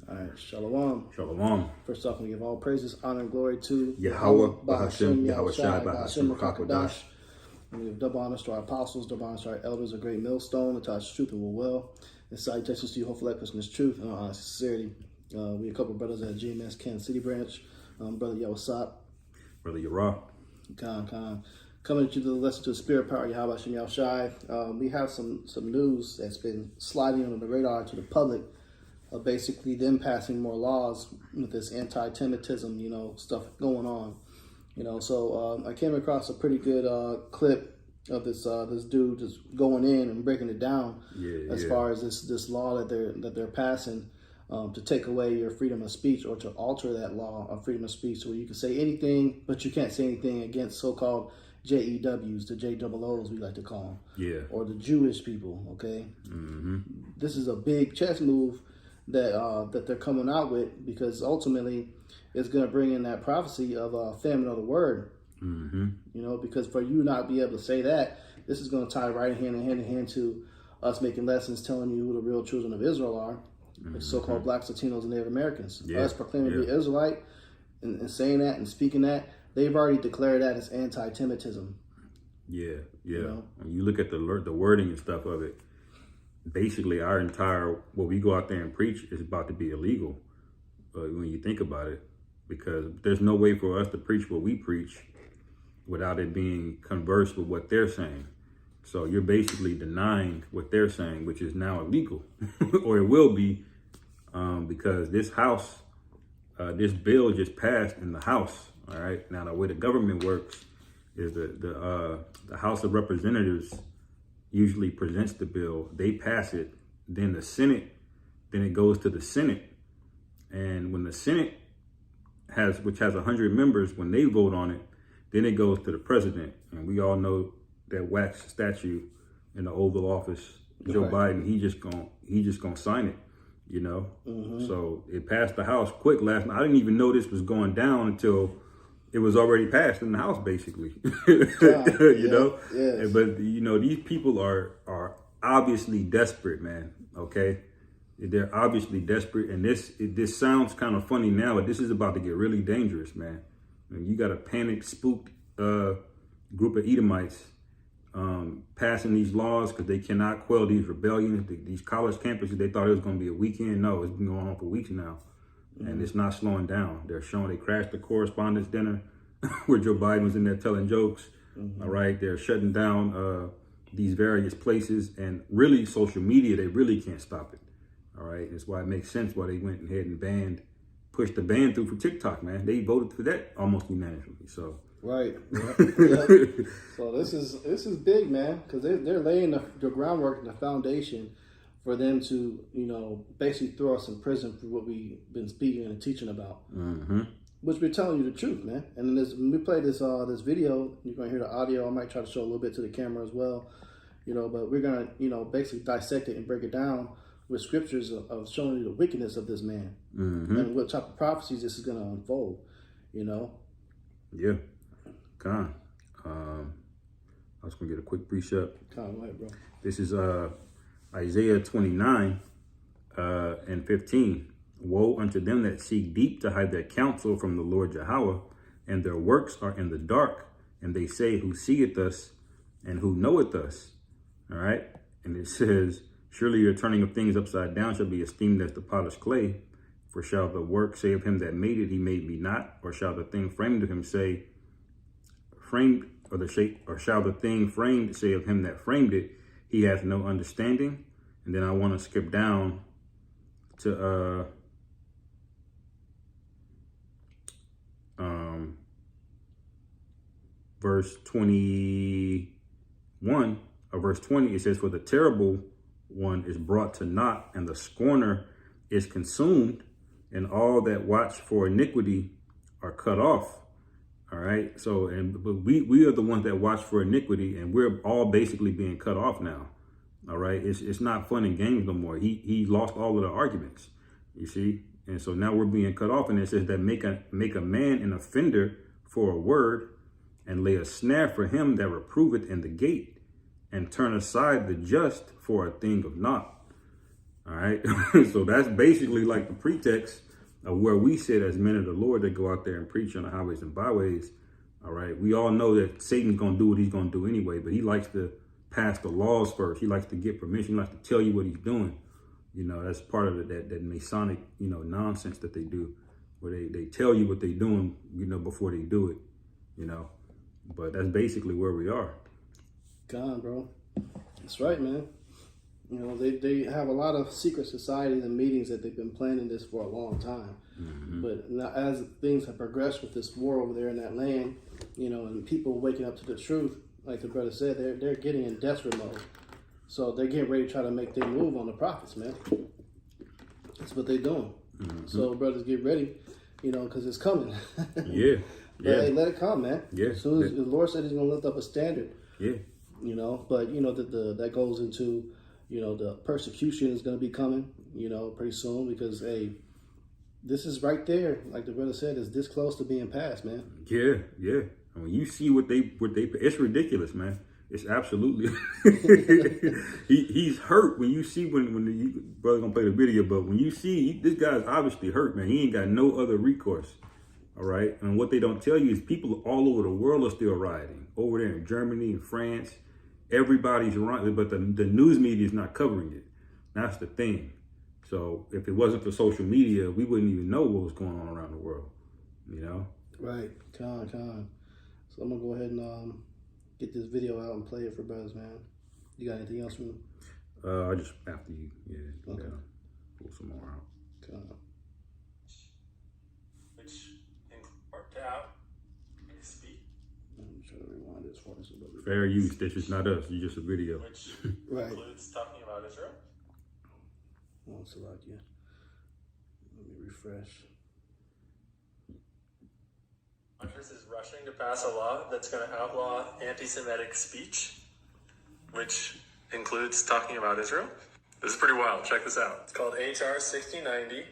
All right, Shalom. Shalom. First off, we give all praises, honor, and glory to Yahweh, Bahashem, Yahweh Shai, Bahashem, Bahashem, Rakakadash. And we give double honors to our apostles, double honors to our elders, a great millstone, to us truth and will well. And salutations to you, hopefully, that person is truth and honest sincerity. We a couple of brothers at GMS Kansas City branch. Brother Yawasap. Brother Yara. Khan. Coming to the lesson to the spirit power, Yahweh Hashem Yahweh Shai. We have some news that's been sliding under the radar to the public. Basically them passing more laws with this anti-Semitism, stuff going on, So I came across a pretty good clip of this dude just going in and breaking it down as far as this law that they're passing to take away your freedom of speech, or to alter that law of freedom of speech, where you can say anything, but you can't say anything against so-called JEWs, the JOOs we like to call them, or the Jewish people. Okay, This is a big chess move that they're coming out with, because ultimately it's going to bring in that prophecy of famine of the word. Because for you not be able to say that, this is going to tie right hand in hand to us making lessons telling you who the real children of Israel are, the so-called blacks, Latinos, and Native Americans. Us proclaiming to be Israelite and saying that and speaking that, they've already declared that as anti-Semitism. When you look at the wording and stuff of it, basically our entire, what we go out there and preach is about to be illegal when you think about it, because there's no way for us to preach what we preach without it being conversed with what they're saying. So you're basically denying what they're saying, which is now illegal, or it will be, because this house, this bill just passed in the House. All right. Now the way the government works is the House of Representatives usually presents the bill, they pass it, then the Senate, then it goes to the Senate. And when the Senate which has 100 members, when they vote on it, then it goes to the president. And we all know that wax statue in the Oval Office, Joe Biden, he just gonna sign it, So it passed the House quick last night. I didn't even know this was going down until it was already passed in the House, basically. But these people are obviously desperate, man. Okay, they're obviously desperate, and this sounds kind of funny now, but this is about to get really dangerous, man. You got a panicked, spooked group of Edomites passing these laws because they cannot quell these rebellions. These college campuses, they thought it was going to be a weekend. No, it's been going on for weeks now. And it's not slowing down. They crashed the correspondence dinner where Joe Biden was in there telling jokes. All right. They're shutting down these various places, and really social media, they really can't stop it. All right. That's why it makes sense why they went ahead and pushed the ban through for TikTok, man. They voted for that almost unanimously. So. Right. So this is big, man, because they're laying the groundwork and the foundation for them to, basically throw us in prison for what we've been speaking and teaching about, which we're telling you the truth, man. And then when we play this video, you're going to hear the audio. I might try to show a little bit to the camera as well, but we're going to, basically dissect it and break it down with scriptures of showing you the wickedness of this man and what type of prophecies this is going to unfold, Yeah. Con. I was going to get a quick precept. Con, go ahead, bro. This is Isaiah 29 and 15. Woe unto them that seek deep to hide their counsel from the Lord Yahweh, and their works are in the dark, and they say, who seeth us and who knoweth us? All right. And it says, surely your turning of things upside down shall be esteemed as the potter's clay. For shall the work say of him that made it, he made me not? Or shall the thing framed of him say, framed, or the shape, or shall the thing framed say of him that framed it, he hath no understanding? And then I want to skip down to verse 21 or verse 20. It says, for the terrible one is brought to naught, and the scorner is consumed, and all that watch for iniquity are cut off. All right. So, but we are the ones that watch for iniquity, and we're all basically being cut off now. All right. It's not fun and games no more. He lost all of the arguments, you see. And so now we're being cut off. And it says that make a man an offender for a word, and lay a snare for him that reproveth in the gate, and turn aside the just for a thing of naught. All right. So that's basically like the pretext of where we sit as men of the Lord that go out there and preach on the highways and byways. All right. We all know that Satan's going to do what he's going to do anyway, but he likes to pass the laws first. He likes to get permission. He likes to tell you what he's doing. You know, that's part of that Masonic, you know, nonsense that they do, where they tell you what they're doing, you know, before they do it, you know. But that's basically where we are. God, bro. That's right, man. You know, they have a lot of secret societies and meetings that they've been planning this for a long time. Mm-hmm. But now, as things have progressed with this war over there in that land, you know, and people waking up to the truth, like the brother said, they're getting in desperate mode. So they're getting ready to try to make their move on the prophets, man. That's what they're doing. Mm-hmm. So brothers, get ready, you know, because it's coming. Yeah. But hey, let it come, man. Yeah. As soon as the Lord said he's going to lift up a standard. Yeah. You know, but you know that goes into, you know, the persecution is going to be coming, you know, pretty soon, because hey, this is right there, like the brother said, is this close to being passed, man. Yeah, yeah. And when you see what they, it's ridiculous, man. It's absolutely. he's hurt when you see when the brother gonna play the video, but when you see this guy's obviously hurt, man. He ain't got no other recourse. All right, and what they don't tell you is people all over the world are still rioting over there in Germany and France. Everybody's around, but the news media is not covering it. That's the thing. So if it wasn't for social media, we wouldn't even know what was going on around the world. You know? Right. Con. So I'm gonna go ahead and get this video out and play it for brothers, man. You got anything else from them? I just after you, yeah. Okay. Pull some more out. Con. Which worked out. Speak. I'm trying to rewind this for us. Fair use. This is not us. It's just a video. Which right. includes talking about Israel. One Salakia. Let me refresh. Congress is rushing to pass a law that's going to outlaw anti-Semitic speech, which includes talking about Israel. This is pretty wild. Check this out. It's called H.R. 6090.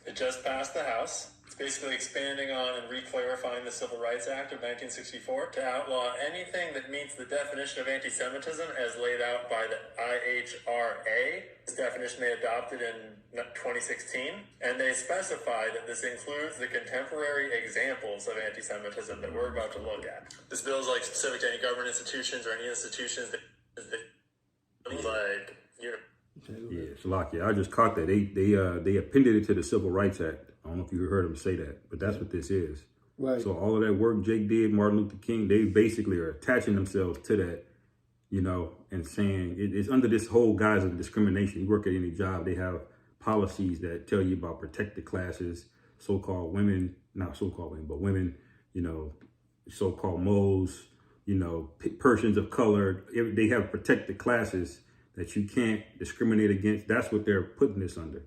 It just passed the House. It's basically expanding on and re-clarifying the Civil Rights Act of 1964 to outlaw anything that meets the definition of anti-Semitism as laid out by the IHRA. This definition they adopted in 2016, and they specify that this includes the contemporary examples of anti-Semitism that we're about to look at. This bill is like specific to any government institutions or any institutions that like, you know. Yeah, Salakia. I just caught that. They appended it to the Civil Rights Act. I don't know if you heard him say that, but that's what this is. Right. So all of that work Jake did, Martin Luther King, they basically are attaching themselves to that, you know, and saying it's under this whole guise of discrimination. You work at any job, they have policies that tell you about protected classes, so-called women, not so-called women, but women, you know, so-called moles, you know, persons of color. They have protected classes that you can't discriminate against. That's what they're putting this under.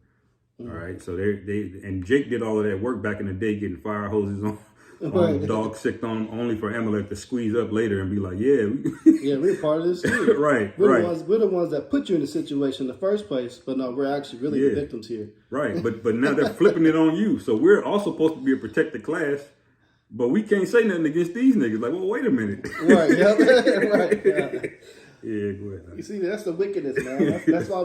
All right, so they and Jake did all of that work back in the day, getting fire hoses on dog sick on him, only for Amalek to squeeze up later and be like, yeah, we're part of this too. Right, we're the ones that put you in the situation in the first place, but no, we're actually really the victims here. Right, but now they're flipping it on you. So we're also supposed to be a protected class, but we can't say nothing against these niggas. Like, well, wait a minute. Right, yeah, right. Yeah. Yeah, go ahead. You see, that's the wickedness, man. That's why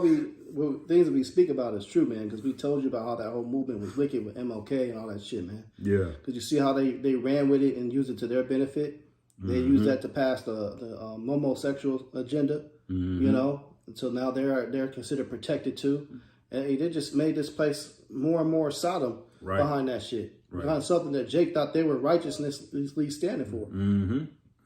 things that we speak about is true, man, because we told you about how that whole movement was wicked with MLK and all that shit, man. Yeah. Because you see how they ran with it and used it to their benefit. They used that to pass the homosexual agenda, you know. And so now they're considered protected too. And they just made this place more and more Sodom behind that shit. Right. Behind something that Jake thought they were righteously standing for.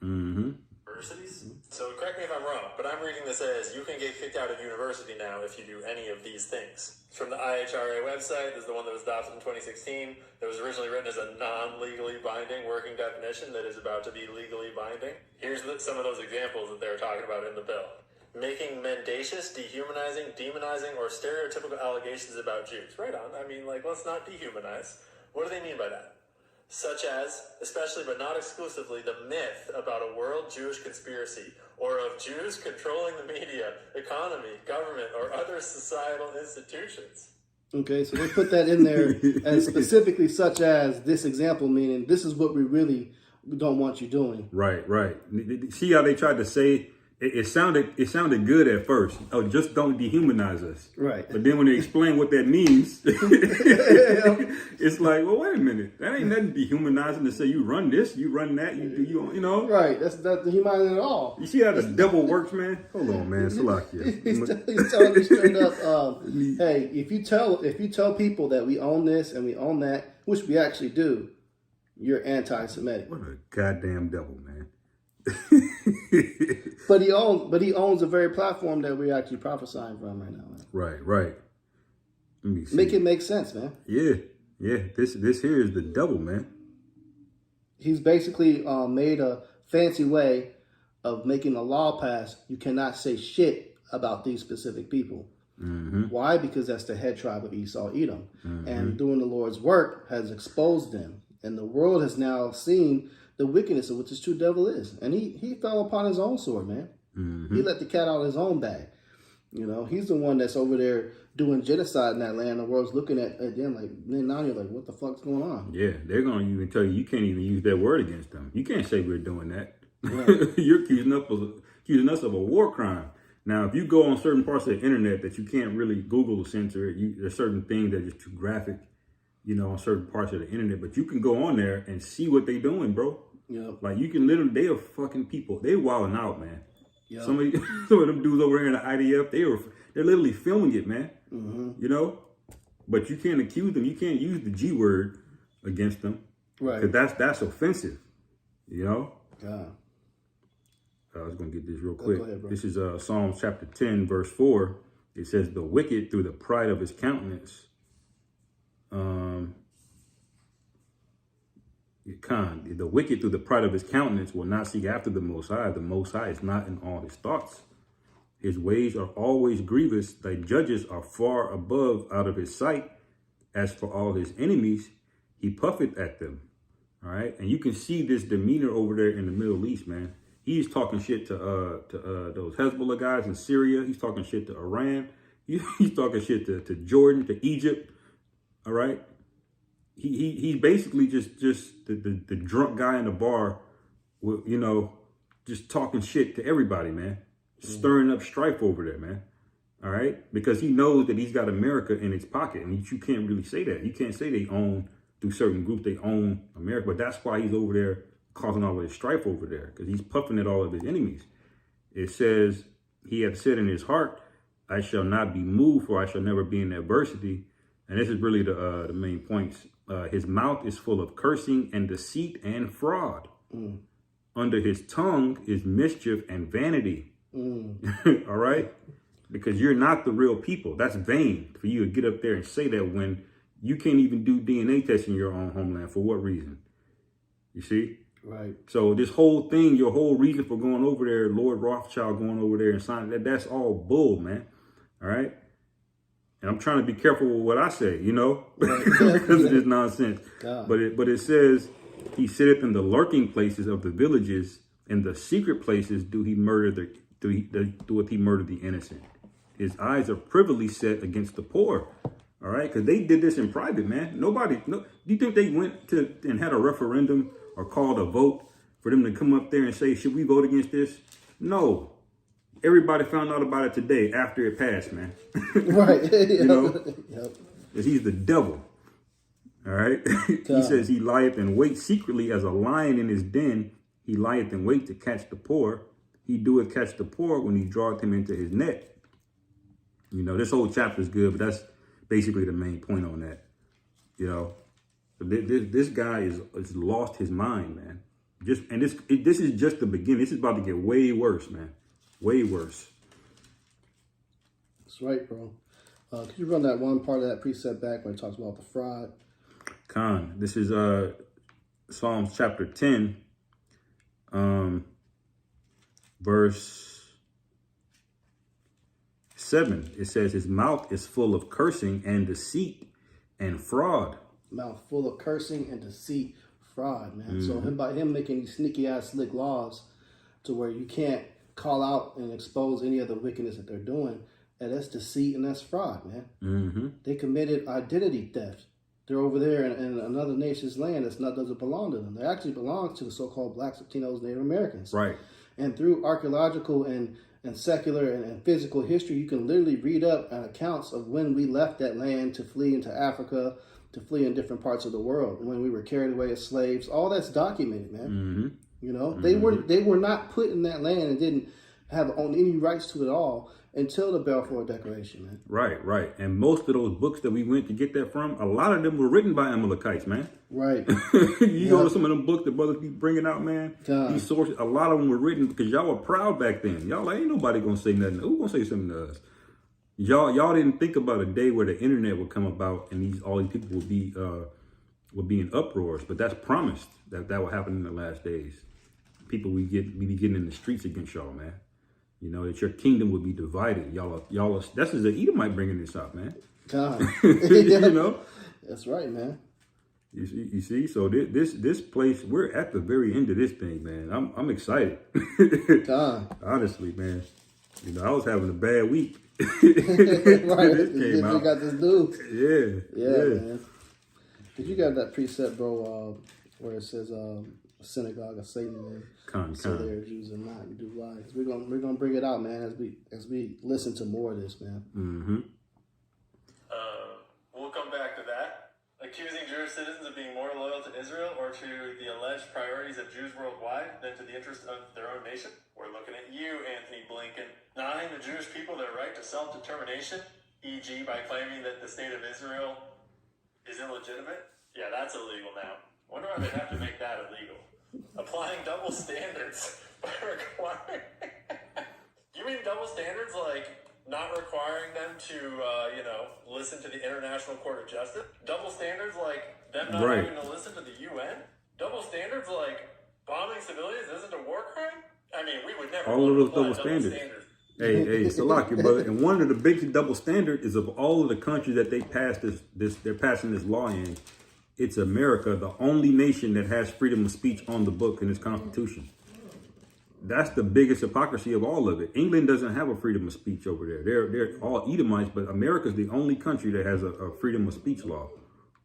Universities. So correct me if I'm wrong, but I'm reading this as you can get kicked out of university now if you do any of these things. It's from the IHRA website. This is the one that was adopted in 2016. That was originally written as a non-legally binding working definition that is about to be legally binding. Here's some of those examples that they're talking about in the bill. Making mendacious, dehumanizing, demonizing, or stereotypical allegations about Jews. Right on. I mean, like, let's not dehumanize. What do they mean by that? Such as, especially but not exclusively, the myth about a world Jewish conspiracy or of Jews controlling the media, economy, government, or other societal institutions. Okay, so they put that in there as specifically such as this example, meaning this is what we really don't want you doing. Right. See how they tried to say it sounded good at first. Oh, just don't dehumanize us. Right. But then when they explain what that means, it's like, well, wait a minute. That ain't nothing dehumanizing to say you run this, you run that, you know. Right. That's not dehumanizing at all. You see how the devil works, man? Hold on, man. Salakia. He's telling you straight up, hey, if you tell people that we own this and we own that, which we actually do, you're anti-Semitic. What a goddamn devil, man. But he owns the very platform that we're actually prophesying from right now, man. Right. Let me see. Make it make sense, man. Yeah. This here is the devil, man. He's basically made a fancy way of making a law pass. You cannot say shit about these specific people. Mm-hmm. Why? Because that's the head tribe of Esau, Edom. Mm-hmm. And doing the Lord's work has exposed them. And the world has now seen the wickedness of what this true devil is. And he fell upon his own sword, man. Mm-hmm. He let the cat out of his own bag. You know, he's the one that's over there doing genocide in that land. The world's looking at them like, now you're like, what the fuck's going on? Yeah, they're going to even tell you can't even use that word against them. You can't say we're doing that. Right. You're accusing us of a war crime. Now, if you go on certain parts of the internet that you can't really Google or censor it, there's certain things that are just too graphic, you know, on certain parts of the internet. But you can go on there and see what they doing, bro. Yep. Like, you can literally, they are fucking people. They wilding out, man. Yep. Some of them dudes over here in the IDF, they're literally filming it, man. Mm-hmm. You know? But you can't accuse them. You can't use the G word against them. Right. Because that's offensive. You know? God. I was going to get this real quick. Go ahead, bro. This is Psalms chapter 10, verse 4. It says, the wicked through the pride of his countenance. The wicked through the pride of his countenance will not seek after the Most High. The Most High is not in all his thoughts. His ways are always grievous. Thy judges are far above out of his sight. As for all his enemies, he puffeth at them. All right. And you can see this demeanor over there in the Middle East, man. He's talking shit to those Hezbollah guys in Syria. He's talking shit to Iran. He's talking shit to Jordan, to Egypt. All right. He's basically just the drunk guy in the bar, with, you know, just talking shit to everybody, man. Stirring up strife over there, man. All right. Because he knows that he's got America in his pocket. And you can't really say that. You can't say they own, through certain groups, they own America. But that's why he's over there causing all of this strife over there, because he's puffing at all of his enemies. It says, he hath said in his heart, I shall not be moved, for I shall never be in adversity. And this is really the main points. His mouth is full of cursing and deceit and fraud. Under his tongue is mischief and vanity. All right? Because you're not the real people. That's vain for you to get up there and say that when you can't even do DNA tests in your own homeland. For what reason? You see? Right. So this whole thing, your whole reason for going over there, Lord Rothschild going over there and signing that's all bull, man. All right. And I'm trying to be careful with what I say, you know, because of this nonsense. God. But it says he sitteth in the lurking places of the villages, in the secret places doeth he murder the innocent. His eyes are privily set against the poor. All right, because they did this in private, man. Do you think they went to and had a referendum or called a vote for them to come up there and say, should we vote against this? No. Everybody found out about it today after it passed, man. Right. You know? Yep. Because he's the devil. All right. He says he lieth in wait secretly as a lion in his den. He lieth in wait to catch the poor. He doeth catch the poor when he draweth him into his net. You know, this whole chapter is good, but that's basically the main point on that. You know, this guy is lost his mind, man. This is just the beginning. This is about to get way worse, man. Way worse. That's right, bro. Could you run that one part of that precept back when it talks about the fraud? Khan, this is Psalms chapter 10, verse 7. It says his mouth is full of cursing and deceit and fraud. Mouth full of cursing and deceit, fraud, man. So by him making these sneaky ass slick laws to where you can't call out and expose any of the wickedness that they're doing, and that's deceit and that's fraud, man. They committed identity theft. They're over there in another nation's land doesn't belong to them. They actually belong to the so-called blacks, Latinos, Native Americans. Right. And through archaeological and secular and physical history, you can literally read up on accounts of when we left that land to flee into Africa, to flee in different parts of the world, when we were carried away as slaves. All that's documented, man. Mm-hmm. You know, they were not put in that land and didn't have own any rights to it all until the Balfour Declaration, man. Right. And most of those books that we went to get that from, a lot of them were written by Amalekites, man. Right. You go to some of them books that brothers be bringing out, man. God. These sources, a lot of them were written because y'all were proud back then. Y'all like, ain't nobody gonna say nothing. Who gonna say something to us? Y'all didn't think about a day where the internet would come about and all these people would be in uproars. But that's promised that will happen in the last days. People we be getting in the streets against y'all, man. You know, that your kingdom would be divided. Y'all that's as an Edomite bringing this up, man. God. You know? That's right, man. You see? So this place, we're at the very end of this thing, man. I'm excited. God. Honestly, man. You know, I was having a bad week. Right. This came out. You got this dude. Yeah, man. But you got that precept, bro, where it says synagogue of Satan, man. So there are Jews and not, you do lies. We're gonna bring it out, man, as we listen to more of this, man. Mm-hmm. We'll come back to that. Accusing Jewish citizens of being more loyal to Israel or to the alleged priorities of Jews worldwide than to the interests of their own nation. We're looking at you, Anthony Blinken, denying the Jewish people their right to self-determination, e.g. by claiming that the state of Israel is illegitimate. Yeah, that's illegal now. Wonder why they have to make that illegal. Applying double standards by requiring... You mean double standards like not requiring them to, listen to the International Court of Justice? Double standards like them not having to listen to the UN? Double standards like bombing civilians isn't a war crime? I mean, we would never... All of those double standards. Hey, Salaki, brother. And one of the big double standard is of all of the countries that they passed they're passing this law in. It's America, the only nation that has freedom of speech on the book in its constitution. That's the biggest hypocrisy of all of it. England doesn't have a freedom of speech over there. They're all Edomites, but America's the only country that has a freedom of speech law.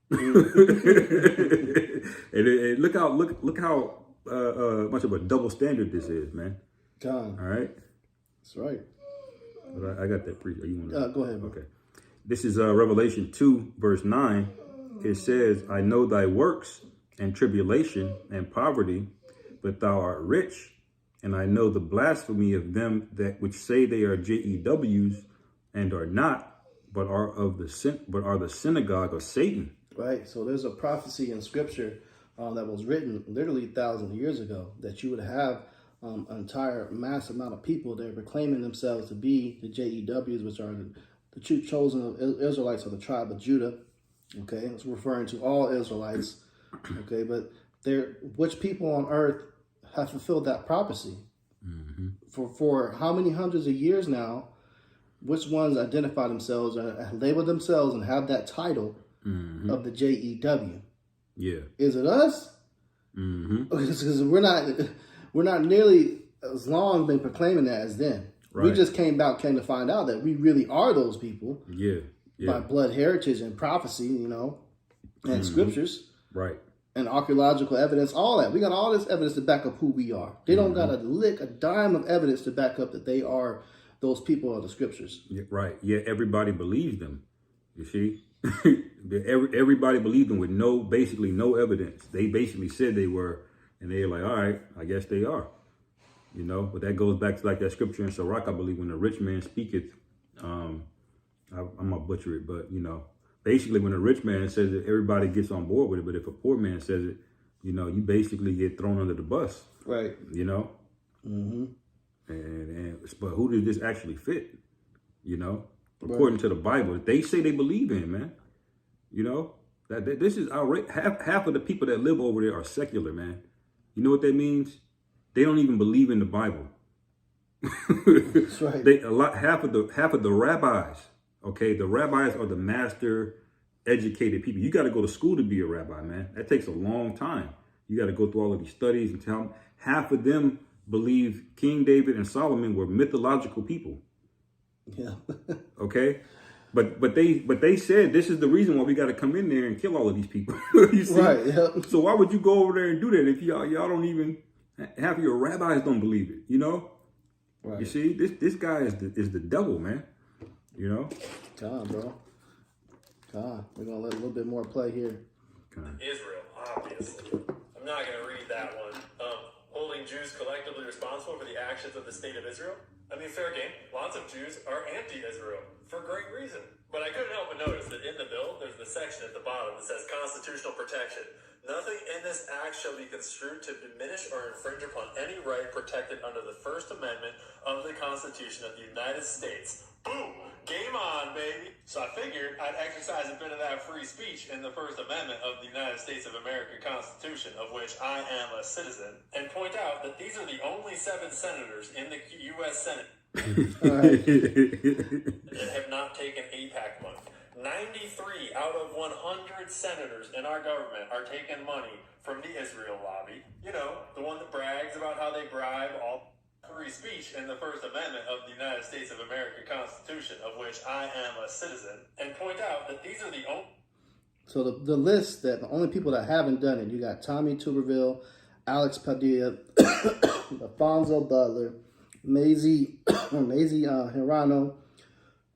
and look how much of a double standard this is, man. God. All right. That's right. But I got that you want to go ahead, bro. Okay. This is Revelation 2, verse 9. It says, I know thy works and tribulation and poverty, but thou art rich. And I know the blasphemy of them that which say they are JEWs and are not, but are the synagogue of Satan. Right. So there's a prophecy in Scripture that was written literally thousands of years ago that you would have an entire mass amount of people that are proclaiming themselves to be the JEWs, which are the true chosen Israelites of the tribe of Judah. Okay, it's referring to all Israelites. Okay, but which people on earth have fulfilled that prophecy? Mm-hmm. For how many hundreds of years now? Which ones identify themselves and label themselves and have that title of the JEW? Yeah, is it us? Mm-hmm. Because we're not nearly as long been proclaiming that as them. Right. We just came to find out that we really are those people. Yeah. By blood heritage and prophecy, and scriptures. Right. And archaeological evidence, all that. We got all this evidence to back up who we are. They don't got a dime of evidence to back up that they are those people of the scriptures. Yeah, right. Yeah, everybody believes them. You see? Everybody believed them with basically no evidence. They basically said they were, and they're like, all right, I guess they are. But that goes back to like that scripture in Sirach, I believe, when the rich man speaketh, I'm gonna butcher it, but basically when a rich man says it, everybody gets on board with it. But if a poor man says it, you basically get thrown under the bus. Right. Mm-hmm. But who does this actually fit? According to the Bible, they say they believe in, man. That this is outrageous. Half of the people that live over there are secular, man. You know what that means? They don't even believe in the Bible. That's right. Half of the rabbis. Okay, the rabbis are the master educated people. You got to go to school to be a rabbi, man. That takes a long time. You got to go through all of these studies and tell them. Half of them believe King David and Solomon were mythological people. Yeah. Okay, but they said this is the reason why we got to come in there and kill all of these people. You see? Right. Yeah. So why would you go over there and do that if y'all don't even Half of your rabbis don't believe it. You know. Right. You see, this guy is the devil, man. You know. Come on, bro. Come on. We're gonna let a little bit more play here. Israel, obviously. I'm not going to read that one. Holding Jews collectively responsible for the actions of the state of Israel. I mean, fair game. Lots of Jews are anti-Israel for great reason. But I couldn't help but notice that in the bill, there's the section at the bottom that says constitutional protection. Nothing in this act shall be construed to diminish or infringe upon any right protected under the First Amendment of the Constitution of the United States. Boom! Game on, baby! So I figured I'd exercise a bit of that free speech in the First Amendment of the United States of America Constitution, of which I am a citizen, and point out that these are the only 7 senators in the U.S. Senate that have not taken AIPAC money. 93 out of 100 senators in our government are taking money from the Israel lobby. You know, the one that brags about how they bribe all free speech in the First Amendment of the United States of America Constitution, of which I am a citizen, and point out that these are the only... So the list that the only people that haven't done it, you got Tommy Tuberville, Alex Padilla, Alfonso Butler, Mazie Hirano,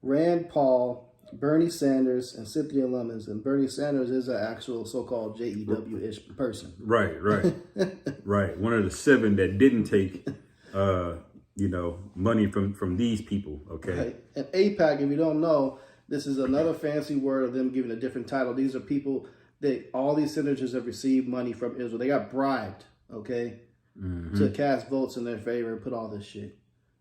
Rand Paul, Bernie Sanders, and Cynthia Lemons. And Bernie Sanders is an actual so-called JEW-ish person. Right. Right. One of the 7 that didn't take, money from these people. Okay. Right. And AIPAC, if you don't know, this is another fancy word of them giving a different title. These are people that all these senators have received money from Israel. They got bribed, okay, to cast votes in their favor and put all this shit.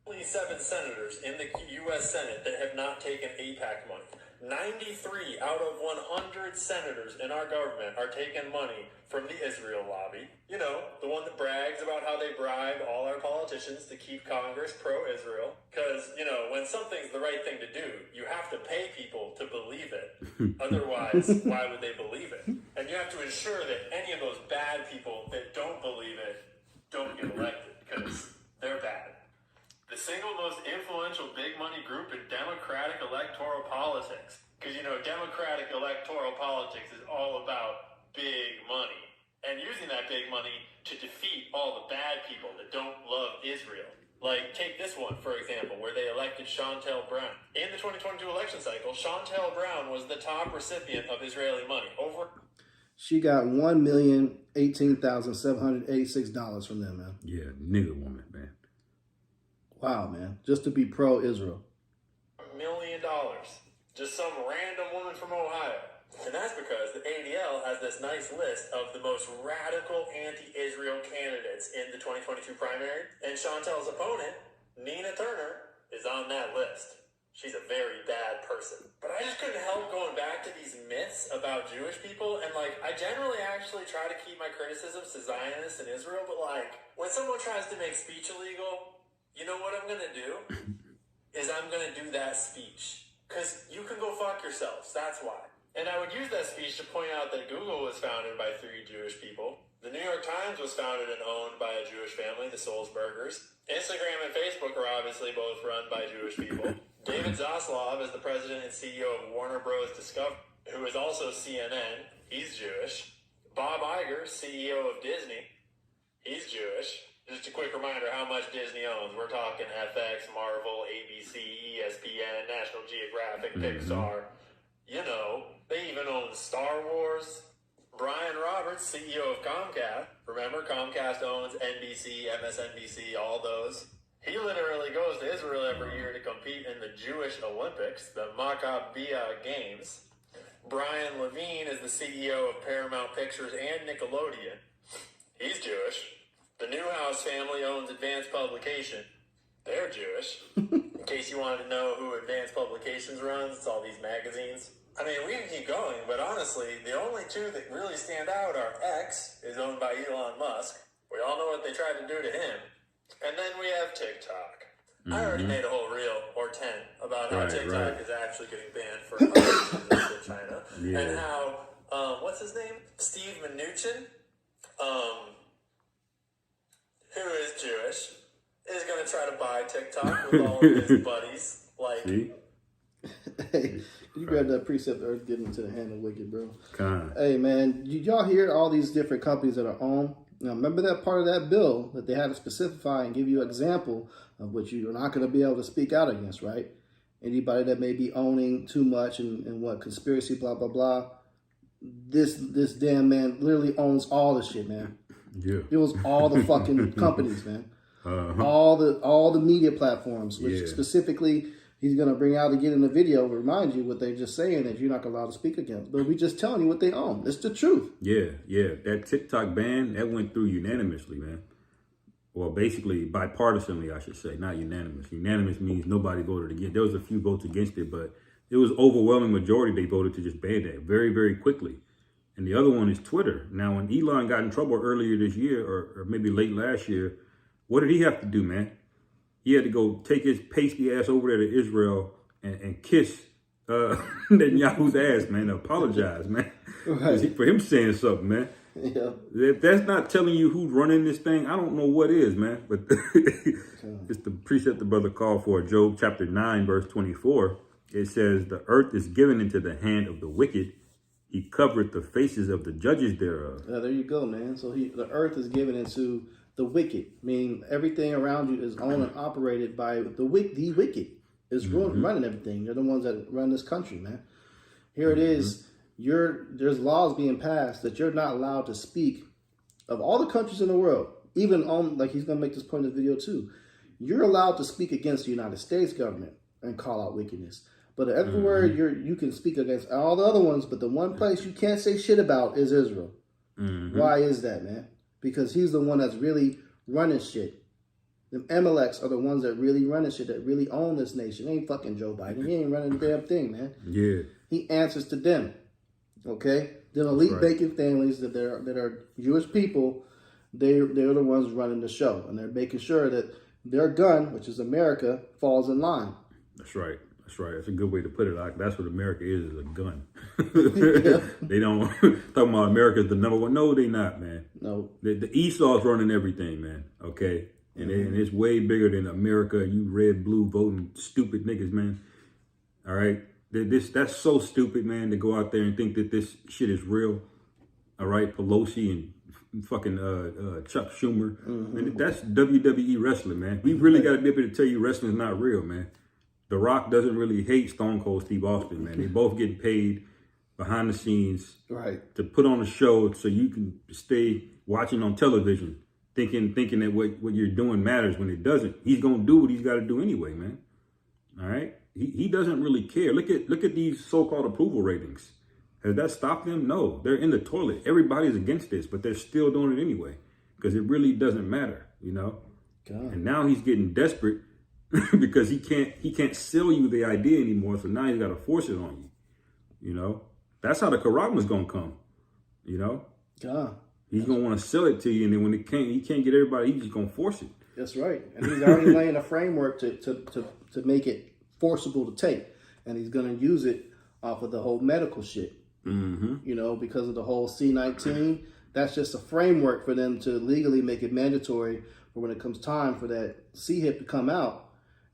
Only 7 senators in the U.S. Senate that have not taken AIPAC money. 93 out of 100 senators in our government are taking money from the Israel lobby. You know, the one that brags about how they bribe all our politicians to keep Congress pro-Israel. Because, you know, when something's the right thing to do, you have to pay people to believe it. Otherwise, why would they believe it? And you have to ensure that any of those bad people that don't believe it don't get elected, because they're bad. The single most influential big money group in Democratic electoral politics. Because, you know, Democratic electoral politics is all about big money. And using that big money to defeat all the bad people that don't love Israel. Like, take this one, for example, where they elected Chantel Brown. In the 2022 election cycle, Chantel Brown was the top recipient of Israeli money. She got $1,018,786 from them, man. Yeah, nigga woman, man. Wow, man. Just to be pro-Israel. $1 million. Just some random woman from Ohio. And that's because the ADL has this nice list of the most radical anti-Israel candidates in the 2022 primary. And Chantel's opponent, Nina Turner, is on that list. She's a very bad person. But I just couldn't help going back to these myths about Jewish people. And, like, I generally actually try to keep my criticisms to Zionists and Israel. But, like, when someone tries to make speech illegal, you know what I'm going to do? Is I'm going to do that speech. Because you can go fuck yourselves. That's why. And I would use that speech to point out that Google was founded by 3 Jewish people. The New York Times was founded and owned by a Jewish family, the Sulzbergers. Instagram and Facebook are obviously both run by Jewish people. David Zaslav is the president and CEO of Warner Bros. Discovery, who is also CNN. He's Jewish. Bob Iger, CEO of Disney. He's Jewish. Just a quick reminder how much Disney owns. We're talking FX, Marvel, ABC, ESPN, National Geographic, Pixar. You know, they even own Star Wars. Brian Roberts, CEO of Comcast. Remember, Comcast owns NBC, MSNBC, all those. He literally goes to Israel every year to compete in the Jewish Olympics, the Maccabiah Games. Brian Levine is the CEO of Paramount Pictures and Nickelodeon. He's Jewish. The Newhouse family owns Advanced Publication. They're Jewish. In case you wanted to know who Advanced Publications runs, it's all these magazines. I mean, we can keep going, but honestly, the only 2 that really stand out are X, is owned by Elon Musk. We all know what they tried to do to him. And then we have TikTok. I already made a whole reel, or 10, about how TikTok is actually getting banned for in China. Yeah. And how, what's his name? Steve Mnuchin, who is Jewish, is going to try to buy TikTok with all of his buddies. Like, hey, you grab that precept Earth getting into the hand of wicked, bro. Hey, man, y'all hear all these different companies that are owned Now, remember that part of that bill that they had to specify and give you an example of what you're not going to be able to speak out against, right? Anybody that may be owning too much and what conspiracy, blah, blah, blah. This damn man literally owns all the shit, man. Yeah. It was all the fucking companies, man. Uh-huh. All the media platforms, which Yeah. specifically he's going to bring out again in the video, remind you what they're just saying that you're not allowed to speak against. But we just telling you what they own. It's the truth. Yeah. That TikTok ban, that went through unanimously, man. Well, basically bipartisanly, I should say, not unanimous. Unanimous means nobody voted against. There was a few votes against it, but it was overwhelming majority they voted to just ban that very, very quickly. And the other one is Twitter. Now, when Elon got in trouble earlier this year, or maybe late last year, what did he have to do, man? He had to go take his pasty ass over there to Israel and kiss Netanyahu's ass, man, to apologize, man. Right. For him saying something, man. Yeah. If that's not telling you who's running this thing, I don't know what is, man. But it's the precept the brother called for, Job chapter 9, verse 24. It says, the earth is given into the hand of the wicked. He covered the faces of the judges thereof. There you go, man. So the earth is given into the wicked, meaning everything around you is owned and operated by the wicked. Is running everything. They're the ones that run this country, man. Here it is. There's laws being passed that you're not allowed to speak of all the countries in the world, even on, like he's going to make this point in the video too. You're allowed to speak against the United States government and call out wickedness. But everywhere you can speak against all the other ones, but the one place you can't say shit about is Israel. Why is that, man? Because he's the one that's really running shit. The Amaleks are the ones that really running shit, that really own this nation. It ain't fucking Joe Biden. He ain't running the damn thing, man. Yeah. He answers to them. Okay? The elite bacon families that are Jewish people, they're the ones running the show. And they're making sure that their gun, which is America, falls in line. That's right. That's a good way to put it. Like, that's what America is a gun. They don't talking about America is the number one. No, they not, man. No. The Esau's running everything, man. Okay? And it's way bigger than America. You red, blue voting stupid niggas, man. All right? That's so stupid, man, to go out there and think that this shit is real. All right? Pelosi and fucking Chuck Schumer. And that's WWE wrestling, man. We really got to be able to tell you wrestling's not real, man. The Rock doesn't really hate Stone Cold Steve Austin, man. They both getting paid behind the scenes to put on a show so you can stay watching on television, thinking that what you're doing matters when it doesn't. He's gonna do what he's got to do anyway, man. All right, he doesn't really care. Look at these so-called approval ratings. Has that stopped them? No, they're in the toilet. Everybody's against this, but they're still doing it anyway because it really doesn't matter, you know. God. And now he's getting desperate. Because he can't sell you the idea anymore, so now he's got to force it on you. You know, that's how the Karama's gonna come. You know, he's gonna want to sell it to you, and then when he can't get everybody, he's just gonna force it. That's right, and he's already laying a framework to make it forcible to take, and he's gonna use it off of the whole medical shit. You know, because of the whole C-19, that's just a framework for them to legally make it mandatory for when it comes time for that C-hip to come out.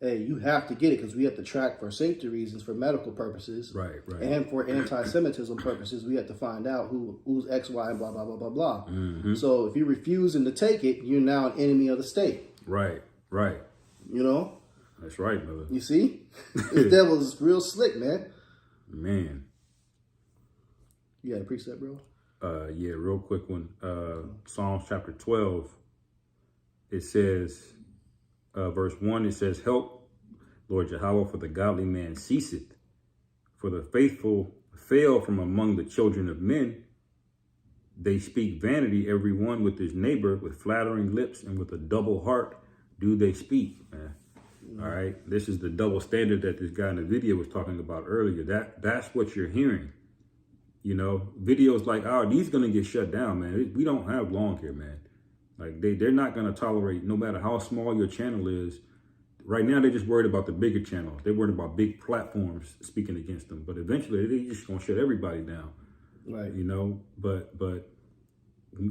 Hey, you have to get it because we have to track for safety reasons, for medical purposes, right, and for anti-Semitism purposes. We have to find out who's X, Y, and blah, blah, blah, blah, blah. So if you're refusing to take it, you're now an enemy of the state. Right. You know? That's right, brother. You see? This devil is real slick, man. Man. You got a precept, bro? Yeah, real quick one. Psalms chapter 12. It says... verse 1, it says, help, Lord Jehovah, for the godly man ceaseth. For the faithful fail from among the children of men. They speak vanity, every one with his neighbor, with flattering lips, and with a double heart do they speak, man. All right. This is the double standard that this guy in the video was talking about earlier. That's what you're hearing. You know, videos like ours, these going to get shut down, man. We don't have long here, man. Like they're not going to tolerate, no matter how small your channel is. Right now, they're just worried about the bigger channels. They're worried about big platforms speaking against them. But eventually, they're just going to shut everybody down. Right. You know, but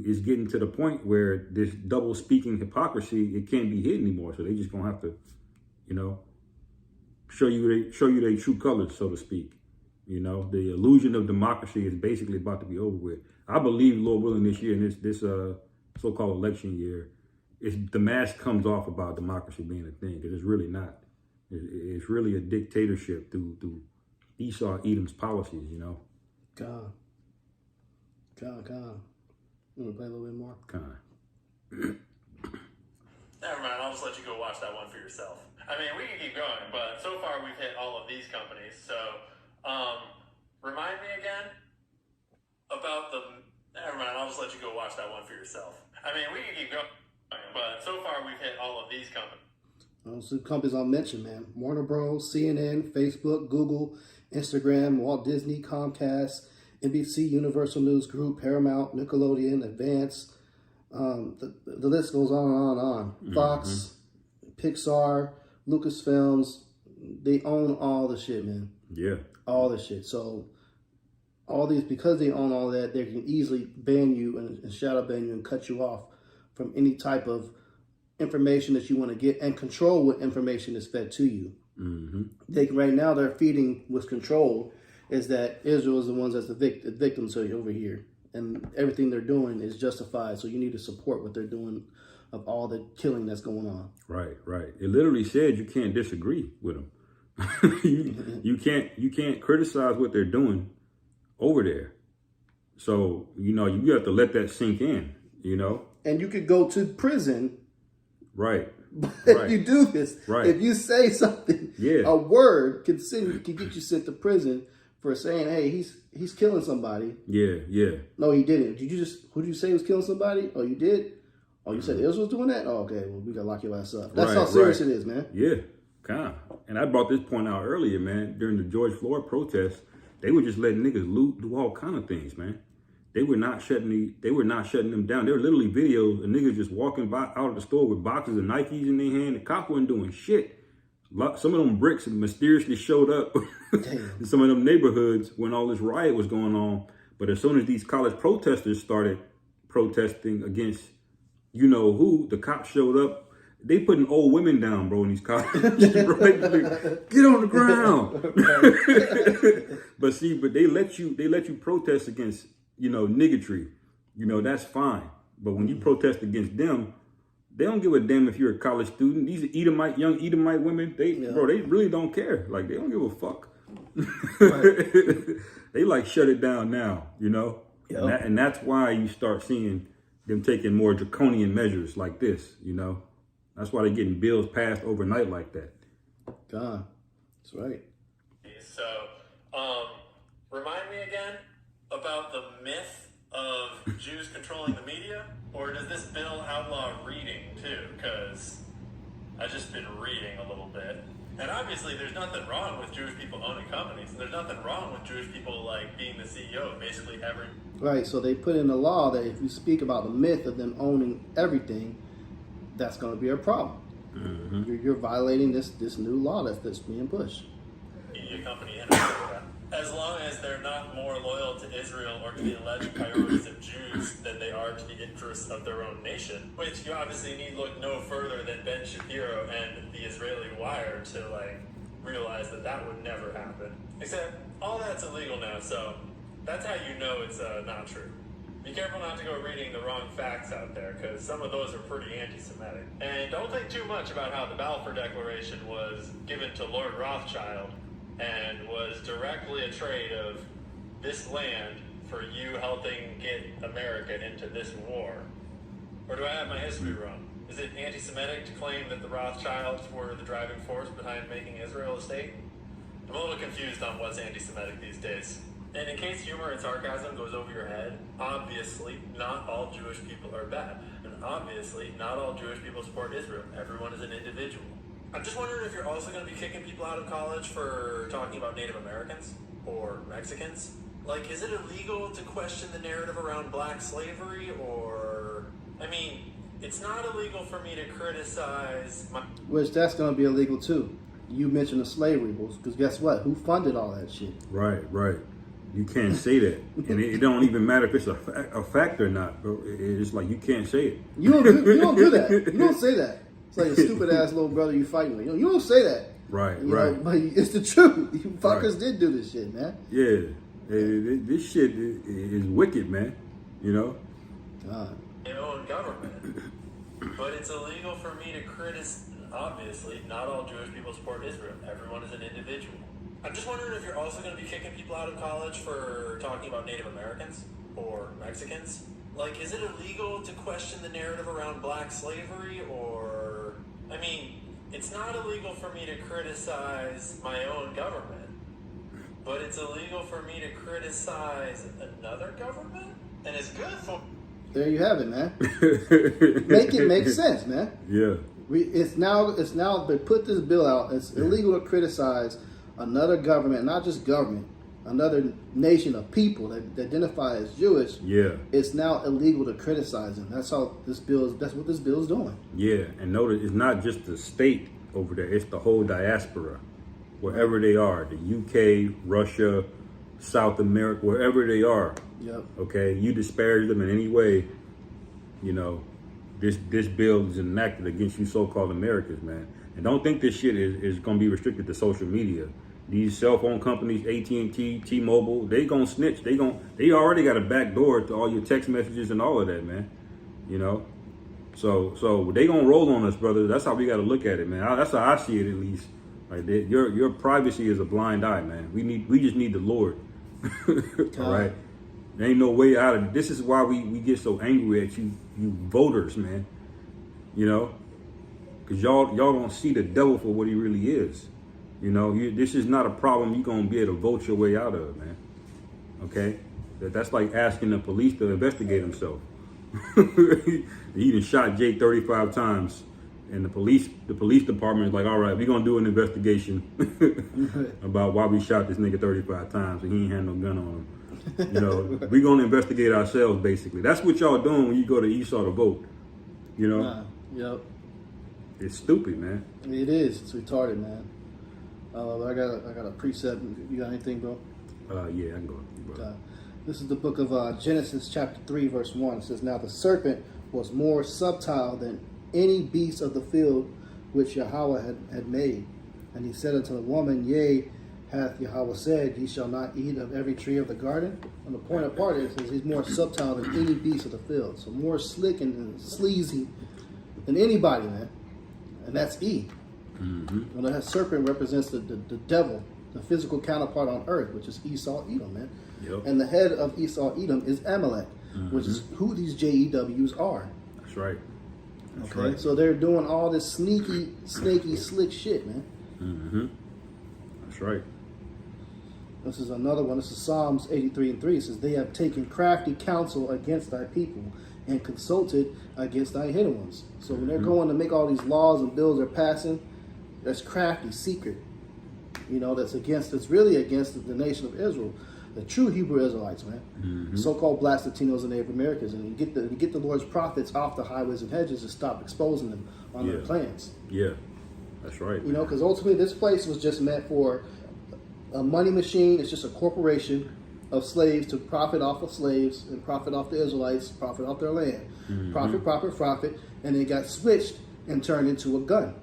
it's getting to the point where this double speaking hypocrisy, it can't be hid anymore. So they just going to have to, you know, show you their true colors, so to speak. You know, the illusion of democracy is basically about to be over with. I believe, Lord willing, this year, and so-called election year, the mask comes off about democracy being a thing, because it's really not. It's really a dictatorship through Esau Edom's policies, you know. God. You want to play a little bit more? Never mind, I'll just let you go watch that one for yourself. I mean, we can keep going, but so far we've hit all of these companies. So, remind me again about Never mind, I'll just let you go watch that one for yourself. I mean, we can keep going, but so far we've hit all of these companies. Some companies I'll mention, man. Warner Bros., CNN, Facebook, Google, Instagram, Walt Disney, Comcast, NBC, Universal News Group, Paramount, Nickelodeon, Advance. The list goes on and on and on. Fox, Pixar, Lucasfilms, they own all the shit, man. Yeah. All the shit. So all these, because they own all that, they can easily ban you and shadow ban you and cut you off from any type of information that you want to get and control what information is fed to you. Right now, they're feeding what's controlled is that Israel is the ones that's the victims over here. And everything they're doing is justified. So you need to support what they're doing of all the killing that's going on. Right. It literally said you can't disagree with them. you can't criticize what they're doing over there. So, you know, you have to let that sink in, you know. And you could go to prison. Right. If you do this, right. If you say something, a word can get you sent to prison for saying, "Hey, he's killing somebody." Yeah. No, he didn't. Who did you say was killing somebody? Oh, you did? Oh, you said Israel's doing that? Oh, okay. Well, we gotta lock your ass up. That's how serious it is, man. Yeah, kind of. And I brought this point out earlier, man. During the George Floyd protests, they were just letting niggas loot, do all kind of things, man. They were not shutting them down. There were literally videos of niggas just walking by out of the store with boxes of Nikes in their hand. The cop wasn't doing shit. Some of them bricks mysteriously showed up in some of them neighborhoods when all this riot was going on. But as soon as these college protesters started protesting against, you know who, the cops showed up. They putting old women down, bro, in these colleges. Bro, get on the ground. but they let you protest against, you know, niggatry. You know, that's fine. But when you protest against them, they don't give a damn if you're a college student. These are young Edomite women. They really don't care. Like, they don't give a fuck. They like shut it down now, you know? Yep. And that's why you start seeing them taking more draconian measures like this, you know? That's why they're getting bills passed overnight like that. God, that's right. So, remind me again about the myth of Jews controlling the media, or does this bill outlaw reading too? Because I've just been reading a little bit, and obviously there's nothing wrong with Jewish people owning companies, and there's nothing wrong with Jewish people like being the CEO of basically every. Right. So they put in the law that if you speak about the myth of them owning everything, that's going to be a problem. You're violating this new law that's being pushed. Media company as long as they're not more loyal to Israel or to the alleged priorities of Jews than they are to the interests of their own nation, which you obviously need look no further than Ben Shapiro and the Israeli Wire to realize that would never happen. Except all that's illegal now, so that's how you know it's not true. Be careful not to go reading the wrong facts out there, because some of those are pretty anti-Semitic. And don't think too much about how the Balfour Declaration was given to Lord Rothschild and was directly a trade of this land for you helping get America into this war. Or do I have my history wrong? Is it anti-Semitic to claim that the Rothschilds were the driving force behind making Israel a state? I'm a little confused on what's anti-Semitic these days. And in case humor and sarcasm goes over your head, obviously not all Jewish people are bad. And obviously not all Jewish people support Israel. Everyone is an individual. I'm just wondering if you're also going to be kicking people out of college for talking about Native Americans or Mexicans. Like, is it illegal to question the narrative around black slavery? Or, I mean, it's not illegal for me to criticize Which that's going to be illegal too. You mentioned the slavery rules, because guess what? Who funded all that shit? Right. You can't say that. And it don't even matter if it's a fact or not, bro. It's like you can't say it. You don't do that. You don't say that. It's like a stupid ass little brother you fighting with. You don't say that. Right. You know, but it's the truth. You fuckers did do this shit, man. Yeah. This shit is wicked, man. You know? God. They own own government, but it's illegal for me to criticize. Obviously, not all Jewish people support Israel. Everyone is an individual. I'm just wondering if you're also going to be kicking people out of college for talking about Native Americans or Mexicans. Like, is it illegal to question the narrative around black slavery, or... I mean, it's not illegal for me to criticize my own government, but it's illegal for me to criticize another government? And it's good for... There you have it, man. Make it make sense, man. Yeah. It's now they put this bill out. It's illegal to criticize another government, not just government, another nation of people that identify as Jewish. Yeah. It's now illegal to criticize them. That's how this bill is. That's what this bill is doing. Yeah, and notice it's not just the state over there; it's the whole diaspora, wherever they are, the UK, Russia, South America, wherever they are. Yep. Okay, you disparage them in any way, you know, this bill is enacted against you so-called Americans, man. And don't think this shit is going to be restricted to social media. These cell phone companies, AT&T, T-Mobile, they gonna snitch. They already got a back door to all your text messages and all of that, man. You know, so they gonna roll on us, brother. That's how we got to look at it, man. That's how I see it, at least. Like your privacy is a blind eye, man. We just need the Lord. All right. There ain't no way out of it. This is why we get so angry at you voters, man. You know, because y'all don't see the devil for what he really is. You know, this is not a problem you're going to be able to vote your way out of, man. Okay? That's like asking the police to investigate himself. He done shot Jake 35 times. And the police department is like, all right, we're going to do an investigation about why we shot this nigga 35 times and he ain't had no gun on him. You know, we're going to investigate ourselves, basically. That's what y'all doing when you go to Esau to vote. You know? Yep. It's stupid, man. It is. It's retarded, man. I got a precept. You got anything, bro? Yeah, I can go. Bro. This is the book of Genesis chapter 3, verse 1. It says, now the serpent was more subtile than any beast of the field which Yahweh had made. And he said unto the woman, yea, hath Yahweh said, ye shall not eat of every tree of the garden? And the point apart is he's more subtile than any beast of the field. So more slick and sleazy than anybody, man. And that's Eve. Mm-hmm. Well, that serpent represents the devil, the physical counterpart on earth, which is Esau, Edom, man. Yep. And the head of Esau, Edom, is Amalek, which is who these JEWs are. That's right. That's okay, right. So they're doing all this snaky, slick shit, man. Mm-hmm. That's right. This is another one. This is Psalms 83:3. It says, they have taken crafty counsel against thy people and consulted against thy hidden ones. So when they're going to make all these laws and bills they're passing, that's crafty, secret. You know, that's really against the nation of Israel. The true Hebrew Israelites, man. Mm-hmm. So-called blacks, Latinos, and Native Americans. And you get the Lord's prophets off the highways and hedges and stop exposing them on their plans. Yeah, that's right. You know, because ultimately this place was just meant for a money machine. It's just a corporation of slaves to profit off of slaves and profit off the Israelites, profit off their land. Mm-hmm. Profit. And it got switched and turned into a gun.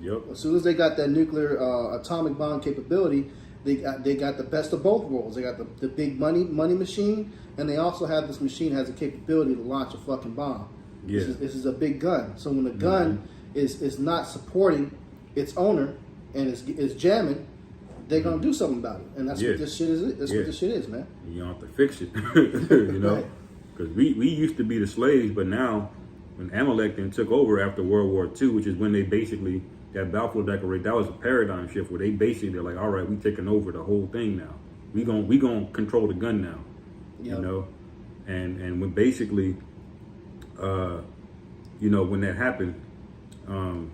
Yep. As soon as they got that nuclear atomic bomb capability, they got the best of both worlds. They got the big money machine, and they also have this machine has the capability to launch a fucking bomb. Yeah. This is a big gun. So when the gun is not supporting its owner and is jamming, they're gonna do something about it. And that's what this shit is. That's what this shit is, man. You don't have to fix it, you know, because we used to be the slaves, but now when Amalek then took over after World War II, which is when they basically that Balfour Declaration, that was a paradigm shift where they basically they're like, all right, we taking over the whole thing now. We gonna control the gun now, you know, and when basically, you know, when that happened, damn,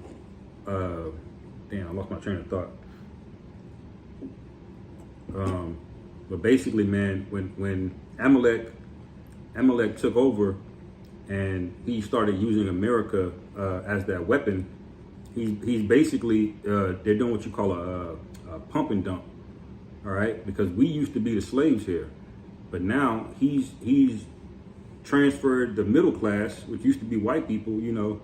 I lost my train of thought. But basically, man, when Amalek took over and he started using America as that weapon. He's basically they're doing what you call a pump and dump, all right? Because we used to be the slaves here, but now he's transferred the middle class, which used to be white people. You know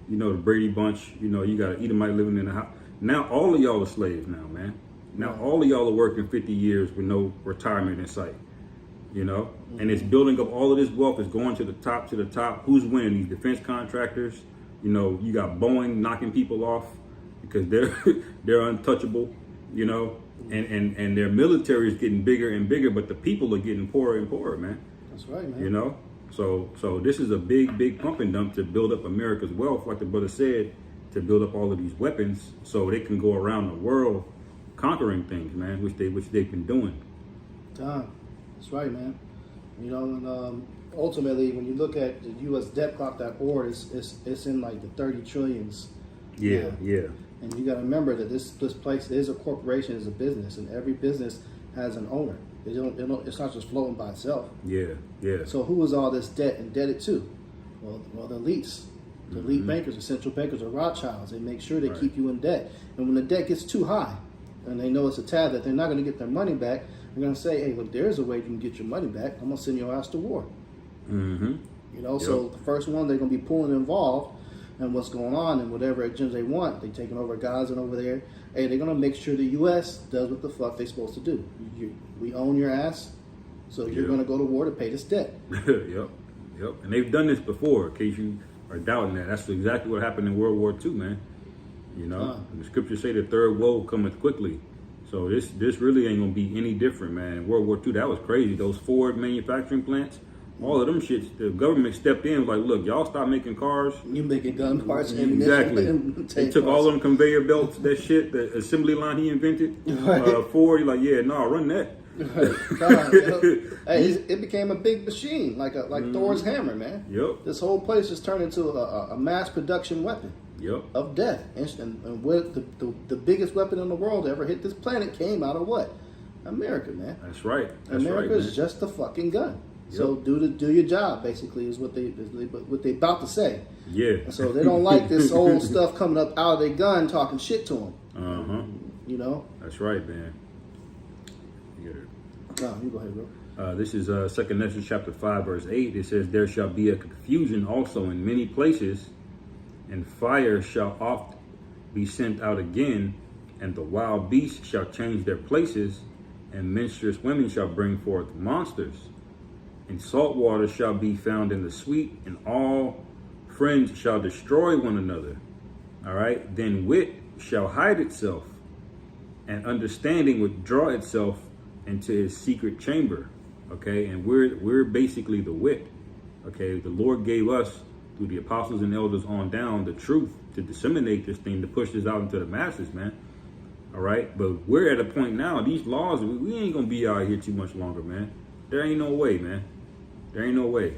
the Brady Bunch. You know, you got an Edomite living in the house. Now all of y'all are slaves now, man. Now all of y'all are working 50 years with no retirement in sight. You know, and it's building up all of this wealth. It's going to the top, to the top. Who's winning? These defense contractors. You know, you got Boeing knocking people off because they're untouchable. You know, and their military is getting bigger and bigger, but the people are getting poorer and poorer, man. That's right, man. You know, so this is a big pump and dump to build up America's wealth, like the brother said, to build up all of these weapons so they can go around the world conquering things, man, which they've been doing. That's right, man. You know, and ultimately, when you look at the U.S. debtclock.org, it's in like the 30 trillions. Yeah. And you got to remember that this place is a corporation, is a business, and every business has an owner. It's not just floating by itself. Yeah. So who is all this debt indebted to? Well, the elites, the elite bankers, the central bankers, the Rothschilds. They make sure they keep you in debt. And when the debt gets too high, and they know it's a tab that they're not going to get their money back, they're going to say, hey, look, there's a way you can get your money back. I'm going to send your ass to war. Mm-hmm. You know, so the first one, they're going to be pulling involved in what's going on and whatever agenda they want. They're taking over Gaza and over there. Hey, they're going to make sure the U.S. does what the fuck they're supposed to do. We own your ass, so you're going to go to war to pay this debt. Yep. And they've done this before, in case you are doubting that. That's exactly what happened in World War II, man. You know, the scriptures say the third woe cometh quickly. So this really ain't gonna be any different, man. In World War II, that was crazy. Those Ford manufacturing plants, all of them shits, the government stepped in, was like, look, y'all stop making cars. You making gun parts, exactly. They took all them conveyor belts, that shit, the assembly line he invented. Ford, like, yeah, no, run that. Hey, it became a big machine, like Thor's hammer, man. Yep. This whole place just turned into a mass production weapon. Yep. Of death. And what the biggest weapon in the world to ever hit this planet came out of what? America, man. That's right. America is just a fucking gun. Yep. So do your job, basically, is what they about to say. Yeah. And so they don't like this old stuff coming up out of their gun talking shit to them. You know. That's right, man. No, you go ahead, bro. This is 2 Nephi chapter 5, verse 8. It says, there shall be a confusion also in many places, and fire shall oft be sent out again, and the wild beasts shall change their places, and menstruous women shall bring forth monsters, and salt water shall be found in the sweet, and all friends shall destroy one another. All right, then wit shall hide itself, and understanding withdraw itself into his secret chamber. Okay, and we're basically the wit. Okay, the Lord gave us, through the apostles and elders on down, the truth to disseminate this thing, to push this out into the masses, man. All right, but we're at a point now, these laws, we ain't gonna be out here too much longer, man. There ain't no way, man. There ain't no way.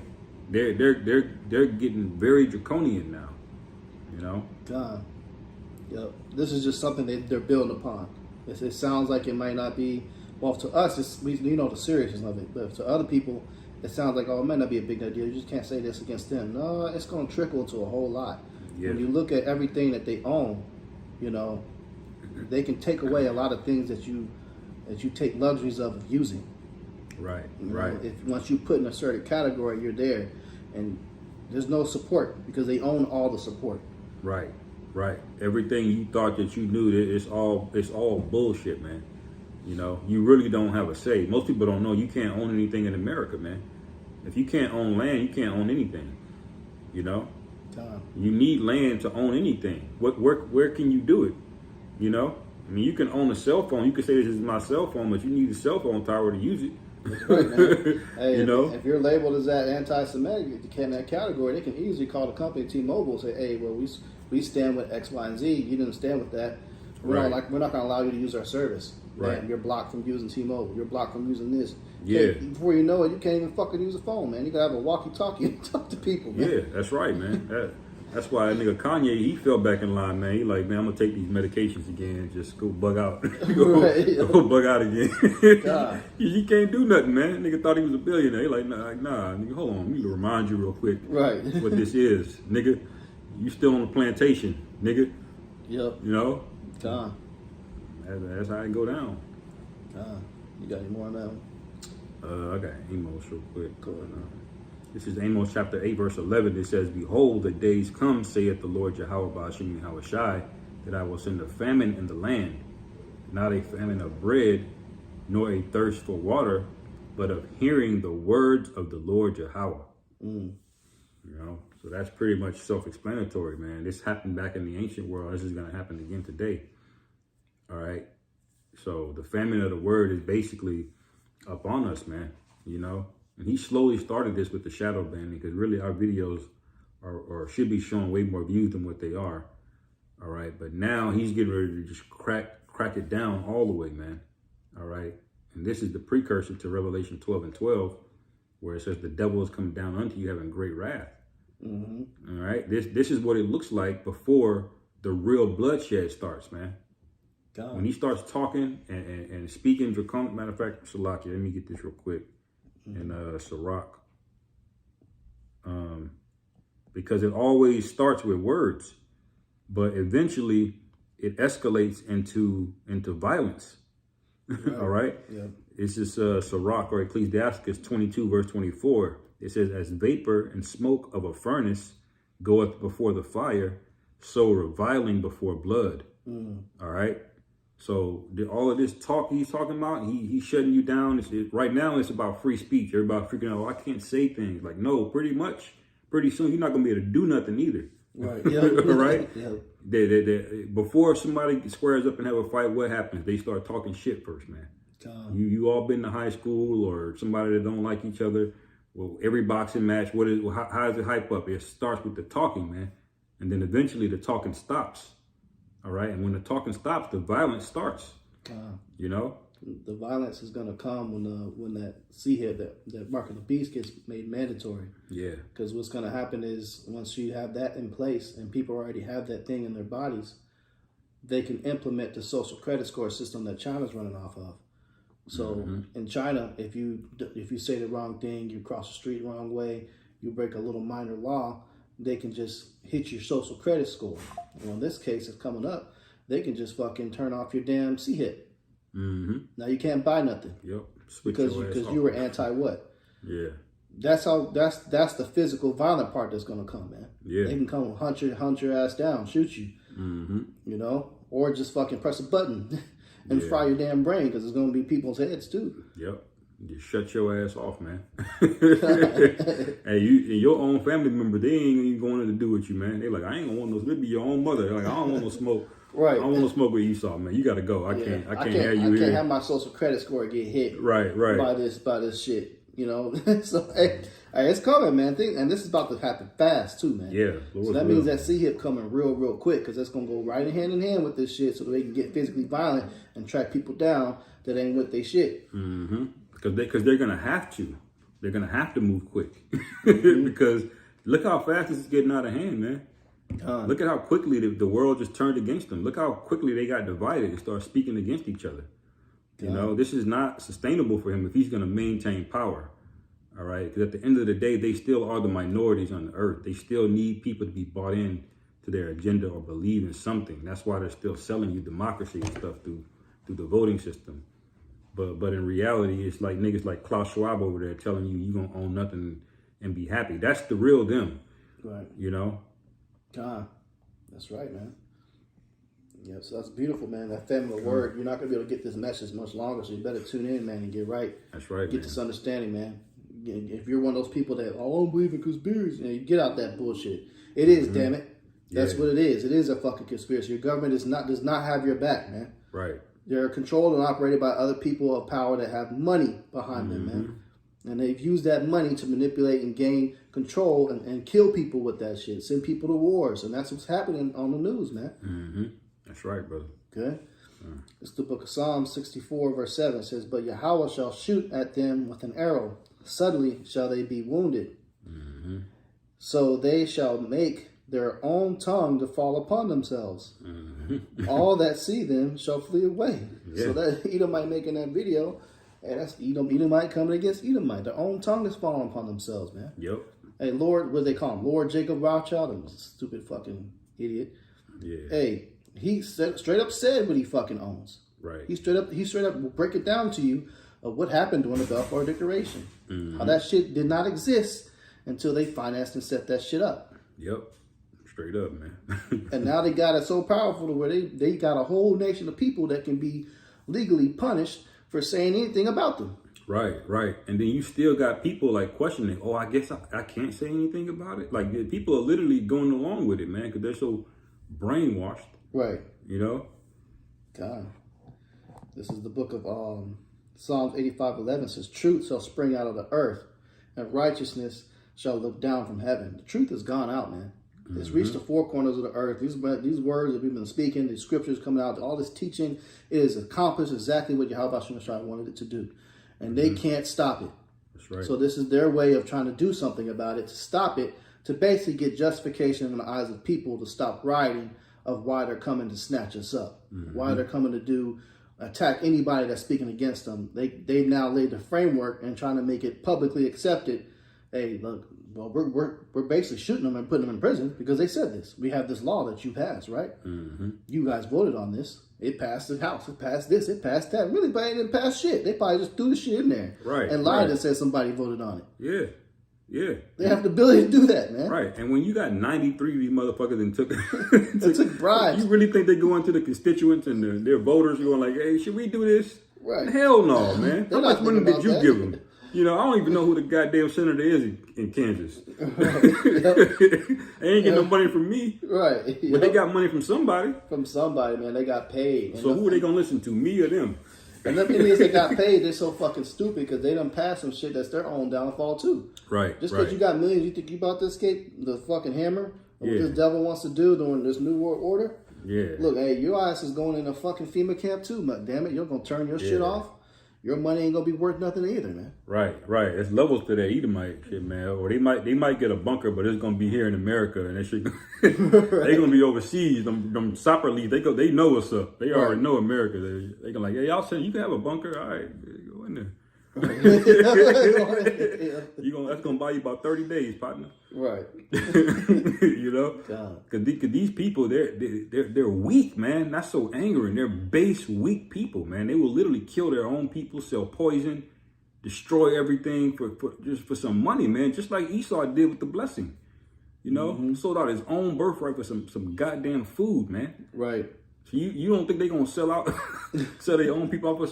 They're getting very draconian now, you know. God, yep. This is just something they're building upon. It sounds like it might not be. Well, to us, we know the seriousness of it, but to other people, it sounds like, oh, it might not be a big deal. You just can't say this against them. No, it's going to trickle to a whole lot. Yeah. When you look at everything that they own, you know, they can take away a lot of things that you take luxuries of using. Right, right. If once you put in a certain category, you're there, and there's no support because they own all the support. Right. Everything you thought that you knew, it's all bullshit, man. You know, you really don't have a say. Most people don't know you can't own anything in America, man. If you can't own land, you can't own anything. You know, you need land to own anything. Where can you do it? You know, I mean, you can own a cell phone. You can say this is my cell phone, but you need a cell phone tower to use it. That's right, man. Hey, you know, if you're labeled as that anti-Semitic in that category, they can easily call the company T-Mobile and say, "Hey, well, we stand with X, Y, and Z. You didn't stand with that. We're not going to allow you to use our service. Right. Man, you're blocked from using T-Mobile. You're blocked from using this. Yeah. Before you know it, you can't even fucking use a phone, man. You gotta have a walkie-talkie and talk to people, man. Yeah, that's right, man. That's why that nigga Kanye, he fell back in line, man. He like, man, I'm gonna take these medications again and just go bug out. go bug out again. God. He can't do nothing, man. Nigga thought he was a billionaire. He like, nah, nigga, hold on. Let me remind you real quick. Right. What this is, nigga. You still on the plantation, nigga. Yep. You know? God. That's how it go down. You got any more on that one? I got Amos real quick. Go ahead. This is Amos chapter 8, verse 11. It says, behold, the days come, saith the Lord Yahweh Ba'ashim Yahushai, that I will send a famine in the land, not a famine of bread, nor a thirst for water, but of hearing the words of the Lord Yahweh. Mm. You know, so that's pretty much self-explanatory, man. This happened back in the ancient world. This is going to happen again today. All right. So the famine of the word is basically upon us, man. You know, and he slowly started this with the shadow banning, because really our videos or should be showing way more views than what they are. All right. But now he's getting ready to just crack it down all the way, man. All right. And this is the precursor to Revelation 12:12, where it says the devil is coming down unto you having great wrath. Mm-hmm. All right. This is what it looks like before the real bloodshed starts, man. God. When he starts talking and speaking draconic, matter of fact, Salaki, let me get this real quick. And Sirach. Because it always starts with words, but eventually it escalates into violence. Right. All right. Yeah. It's just Sirach or Ecclesiasticus 22 verse 24. It says, as vapor and smoke of a furnace goeth before the fire, so reviling before blood. All right. So all of this talk he's talking about, he's shutting you down. Right now it's about free speech. Everybody freaking out, oh, I can't say things. Like, no, pretty soon you're not going to be able to do nothing either. Right. Yep. Right? Yep. Before somebody squares up and have a fight, what happens? They start talking shit first, man. God. You all been to high school or somebody that don't like each other. Well, every boxing match, how does it hype up? It starts with the talking, man. And then eventually the talking stops. All right. And when the talking stops, the violence starts. You know? The violence is going to come when that C-head, that mark of the beast gets made mandatory. Yeah. Because what's going to happen is once you have that in place and people already have that thing in their bodies, they can implement the social credit score system that China's running off of. So in China, if you say the wrong thing, you cross the street the wrong way, you break a little minor law, they can just hit your social credit score. Well, in this case, it's coming up. They can just fucking turn off your damn C-hit. Now you can't buy nothing. Yep. Because you were anti what? Yeah. That's the physical violent part that's gonna come, man. Yeah. They can come hunt your ass down, shoot you. You know, or just fucking press a button and fry your damn brain, because it's gonna be people's heads too. Yep. Just shut your ass off, man. Hey, your own family member, they ain't even going to do with you, man. They like, I ain't gonna want no. This be your own mother. They're like, I don't want no smoke. Right. I don't want to smoke with Esau, man. You got to go. I can't have you here. I can't have my social credit score get hit. Right. By this shit, you know. So hey, it's coming, man. And this is about to happen fast too, man. Yeah. So that means that C-hip coming real quick, because that's gonna go right hand in hand with this shit, so that they can get physically violent and track people down that ain't with their shit. Because they're gonna have to. They're gonna have to move quick. Because look how fast this is getting out of hand, man. Look at how quickly the world just turned against them. Look how quickly they got divided and started speaking against each other. You know, this is not sustainable for him if he's going to maintain power. All right. Because at the end of the day, they still are the minorities on the earth. They still need people to be bought in to their agenda or believe in something. That's why they're still selling you democracy and stuff through the voting system. But in reality, it's like niggas like Klaus Schwab over there telling you going to own nothing and be happy. That's the real them. Right. You know? God, that's right, man. Yeah, so that's beautiful, man. That family word, you're not going to be able to get this message much longer, so you better tune in, man, and get right. That's right, Get this understanding, man. If you're one of those people that, I don't believe in conspiracy, you get out that bullshit. It is, damn it. That's what it is. It is a fucking conspiracy. Your government does not have your back, man. Right. They're controlled and operated by other people of power that have money behind them, man. And they've used that money to manipulate and gain control and kill people with that shit. Send people to wars. And that's what's happening on the news, man. That's right, brother. Okay? It's the book of Psalms 64, verse 7. It says, but Yahweh shall shoot at them with an arrow. Suddenly shall they be wounded. So they shall make their own tongue to fall upon themselves. All that see them shall flee away. So that Edomite making that video, and that's Edomite coming against Edomite. Their own tongue is falling upon themselves, man. Yep. Hey, Lord, what do they call him? Lord Jacob Rothschild, a stupid fucking idiot. Yeah. Hey, he straight up said what he fucking owns. Right. He straight up will break it down to you of what happened during the Balfour Declaration. How that shit did not exist until they financed and set that shit up. Yep. Straight up, man. And now they got it so powerful to where they got a whole nation of people that can be legally punished for saying anything about them. Right. And then you still got people like questioning, oh, I guess I can't say anything about it. Like people are literally going along with it, man, because they're so brainwashed. Right. You know? God. This is the book of Psalms 85:11 says, truth shall spring out of the earth, and righteousness shall look down from heaven. The truth has gone out, man. It's reached the four corners of the earth. These words that we've been speaking, these scriptures coming out, all this teaching, it has accomplished exactly what Yahweh Shai wanted it to do. And they can't stop it. That's right. So this is their way of trying to do something about it, to stop it, to basically get justification in the eyes of people to stop rioting of why they're coming to snatch us up, why they're coming to attack anybody that's speaking against them. They've now laid the framework and trying to make it publicly accepted. Hey, look, well, we're basically shooting them and putting them in prison because they said this. We have this law that you passed, right? You guys voted on this. It passed the House. It passed this. It passed that. Really, but it didn't pass shit. They probably just threw the shit in there. Right. And lied and said somebody voted on it. Yeah. They have the ability to do that, man. Right. And when you got 93 of these motherfuckers and took bribes. You really think they go into the constituents and their voters going like, hey, should we do this? Right. Hell no, man. How much money did you that. give them? You know, I don't even know who the goddamn senator is in Kansas. They ain't getting no money from me. Right. But they got money from somebody. From somebody, man. They got paid. So who are they going to listen to, me or them? And that means they got paid. They're so fucking stupid because they done passed some shit that's their own downfall too. Right. Just because you got millions, you think you about to escape the fucking hammer? What this devil wants to do during this new world order? Yeah. Look, hey, your ass is going in a fucking FEMA camp too, but damn it, you're gonna turn your shit off. Your money ain't gonna be worth nothing either, man. Right. There's levels to that Edomite shit, man. Or they might get a bunker, but it's gonna be here in America, and that shit, they gonna be overseas. Them soccer leagues, they know what's up. They already know America. They gonna like, hey, y'all saying you can have a bunker? All right, go in there. That's gonna buy you about 30 days, partner. Right. You know, because these people, they're weak, man. That's so angering. They're base, weak people, man. They will literally kill their own people, sell poison, destroy everything for some money, man. Just like Esau did with the blessing. You know, sold out his own birthright for some goddamn food, man. Right. So you don't think they're gonna sell out, sell their own people out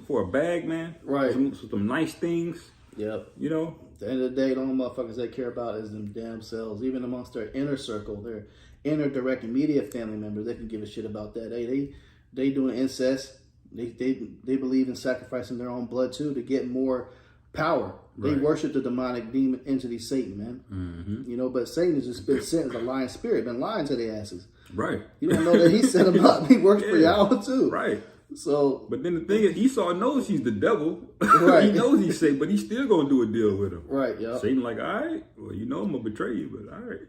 for a bag, man? Right. Some nice things. Yep. You know. At the end of the day, the only motherfuckers they care about is them damn selves. Even amongst their inner circle, their inner direct immediate family members, they can give a shit about that. They doing incest. They believe in sacrificing their own blood too to get more power. They worship the demonic demon entity Satan, man. You know, but Satan has just been sent as a lying spirit, been lying to their asses. Right. You don't know that he set them up. He works for Yahweh too. Right. So, but then the thing is, Esau knows he's the devil. Right. He knows he's Satan, but he's still gonna do a deal with him. Right. Yeah. Satan like, all right, well, you know I'm gonna betray you, but all right.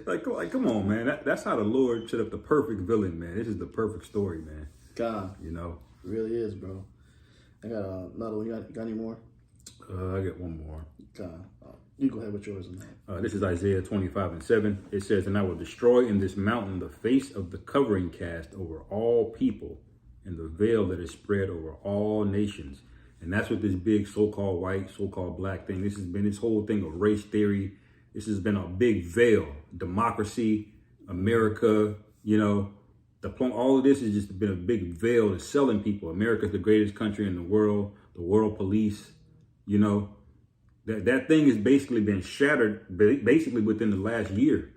Like, come on, man. That's how the Lord set up the perfect villain, man. This is the perfect story, man. God, you know, it really is, bro. I got another one. You got any more? I got one more. God. You go ahead with yours on that. This is Isaiah 25:7. It says, and I will destroy in this mountain the face of the covering cast over all people and the veil that is spread over all nations. And that's what this big so-called white, so-called black thing, this has been this whole thing of race theory. This has been a big veil. Democracy, America, you know, all of this has just been a big veil that's selling people. America's the greatest country in the world police, you know. That thing has basically been shattered basically within the last year.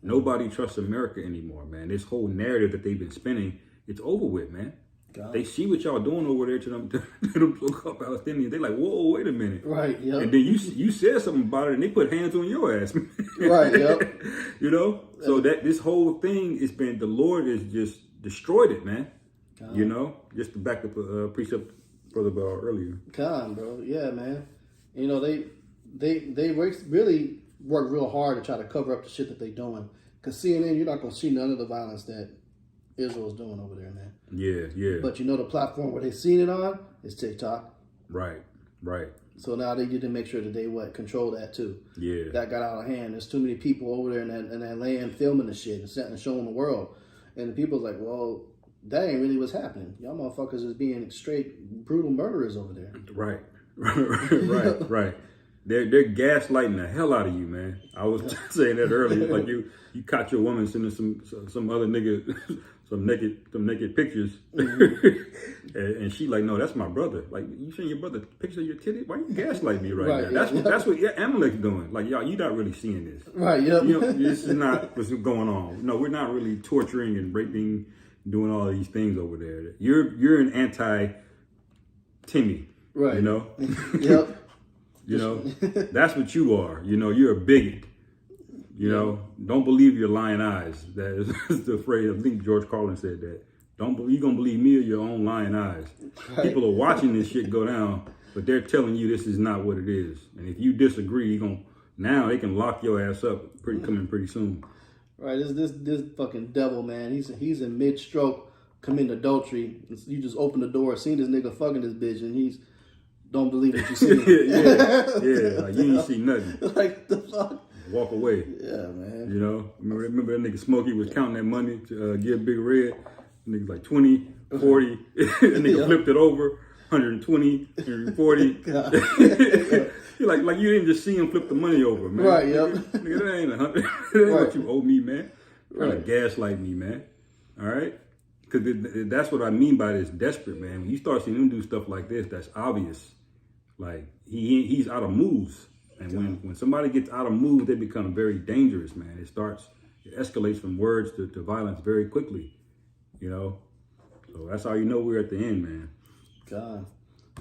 Nobody trusts America anymore, man. This whole narrative that they've been spinning, it's over with, man. God. They see what y'all doing over there to them so-called Palestinians. They're like, whoa, wait a minute. Right, yep. And then you said something about it and they put hands on your ass. Right, yep. You know? So that this whole thing has been, the Lord has just destroyed it, man. God. You know? Just to back up a precept Brother Bell earlier. God, bro. Yeah, man. You know, they really work real hard to try to cover up the shit that they doing. Because CNN, you're not going to see none of the violence that Israel's doing over there, man. Yeah. But you know the platform where they seen it on is TikTok. Right. So now they need to make sure that they control that too. Yeah. That got out of hand. There's too many people over there in that land filming the shit and showing the world. And the people's like, well, that ain't really what's happening. Y'all motherfuckers is being straight brutal murderers over there. Right. Right. They're gaslighting the hell out of you, man. I was saying that earlier. Like you caught your woman sending some other nigga some naked pictures, and she like, no, that's my brother. Like, you seen your brother picture of your titty? Why you gaslight me right now? That's what Amalek's doing. Like, y'all, you not really seeing this, right? Yep. You know, this is not what's going on. No, we're not really torturing and raping, doing all these things over there. You're an anti-Timmy, right? You know, Yep. You know, that's what you are. You know, you're a bigot. You know, don't believe your lying eyes. That is the phrase. I think George Carlin said that. You gonna believe me or your own lying eyes. Right. People are watching this shit go down, but they're telling you this is not what it is. And if you disagree, now they can lock your ass up coming pretty soon. Right. This fucking devil, man. He's in mid-stroke committing adultery. You just open the door, seen this nigga fucking this bitch, and he's don't believe what you see. yeah. Like you ain't see nothing. Like the fuck. Walk away. Yeah, man. You know, remember that nigga Smokey was counting that money to give Big Red. Niggas like 20, 40. The nigga flipped it over. 120, 140. You're like you didn't just see him flip the money over, man. Right, yep. Nigga, that ain't 100. That ain't what you owe me, man. Trying to gaslight me, man. All right? Because that's what I mean by this desperate, man. When you start seeing him do stuff like this, that's obvious. Like, he's out of moves. And when somebody gets out of moves, they become very dangerous, man. It escalates from words to violence very quickly, you know? So that's how you know we're at the end, man. God.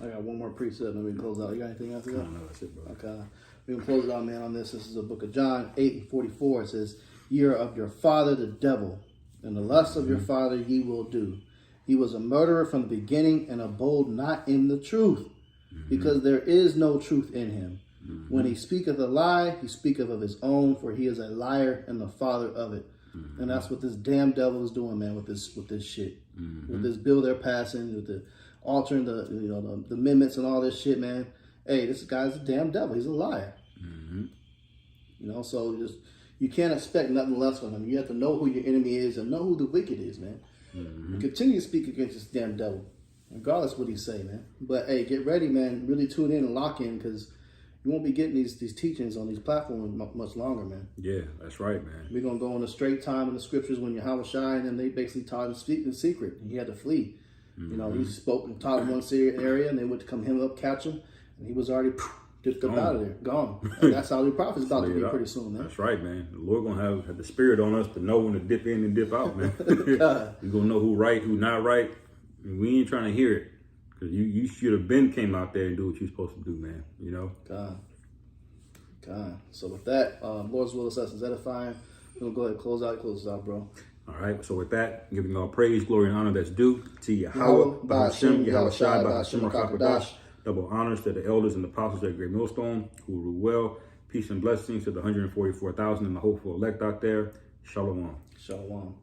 I got one more precept and we can close out. You got anything else to that? No, that's it, bro. Okay. We can close it out, man, on this. This is the book of John 8:44. It says, "Ye are of your father the devil, and the lust of your father ye will do. He was a murderer from the beginning and abode not in the truth, because there is no truth in him. When he speaketh a lie, he speaketh of his own, for he is a liar and the father of it." And that's what this damn devil is doing, man, with this shit. With this bill they're passing, with the altering the amendments and all this shit, man. Hey, this guy's a damn devil. He's a liar. You know, so you can't expect nothing less from him. You have to know who your enemy is and know who the wicked is, man. And continue to speak against this damn devil, regardless of what he say, man. But hey, get ready, man. Really tune in and lock in, because you won't be getting these teachings on these platforms much longer, man. Yeah, that's right, man. We're going to go on a straight time in the scriptures when Yahweh Shai, and then they basically taught him to speak in secret. He had to flee. You know, he spoke and taught in one area, and they went to come him up, catch him, and he was already dipped up out of there, gone. And that's how the prophet's about to be pretty soon, man. That's right, man. The Lord going to have the spirit on us to know when to dip in and dip out, man. We're going to know who right, who not right. And we ain't trying to hear it. Because you should have been came out there and do what you're supposed to do, man. You know? God. So with that, Lord's will, is edifying. We're going to go ahead and close out, bro. All right. So with that, giving all praise, glory, and honor that's due to Yahweh, Ba'ashem, Yahweh Shai, Ba'ashem, HaKadosh. Double honors to the elders and the apostles at Great Millstone who rule well. Peace and blessings to the 144,000 and the hopeful elect out there. Shalom. Shalom.